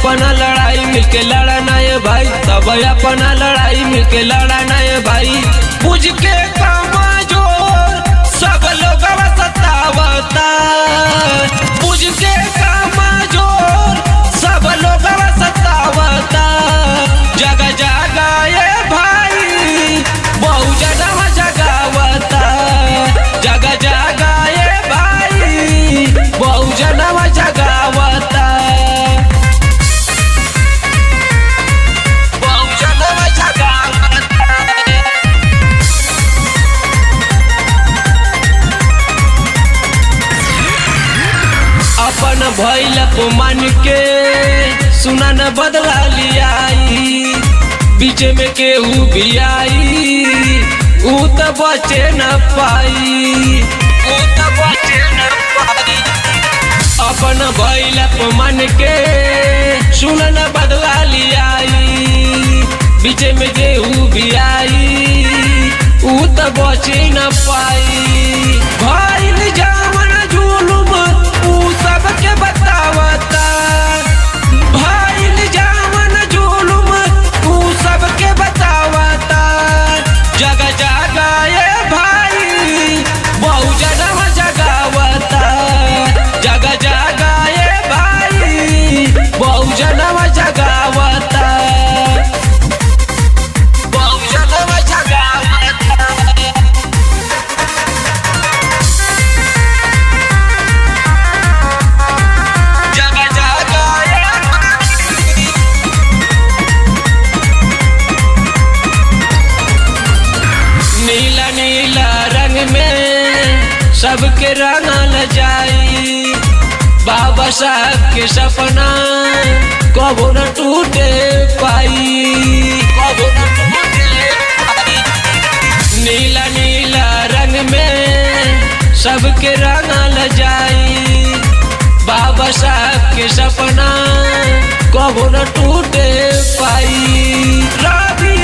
अपना लड़ाई मिलके लड़ना है भाई, सब अपना लड़ाई मिलके लड़ना है भाई। बुझ के कमजोर सब लोग सतावता, बुझ के कमजोर सब लोग सतावता। जगह जगह ये भाई बहु जनवा जगावता, जगह जगह ये भाई बहु जनवा जगावता। अपन भइल मान के सुना न बदला लियाई, बीच में केहू भी आई ऊ तो बचे न पाई, ऊ तो बचे न पाई। अपन भइल मान के सुना न बदला लियाई, बीच में केहू भी आई ऊ तो बचे न पाई। भइल जावन जुलुम ऊ सबके बतावता, भइल जावन जुलुम ऊ सबके बतावता। जगह जगह ये भाई बहु जनवा जगावता, जगह जगह ये भाई बहु जनवा जगावता, बहु जनवा जगावता। नीला नीला रंग में सबके रंगल जाई, बाबा साहब के सपना कबो न टूटे पाई, कबो न टूटे पाई। नीला नीला रंग में सबके रंगल जाई, बाबा साहब के सपना कबो न टूटे पाई। रवि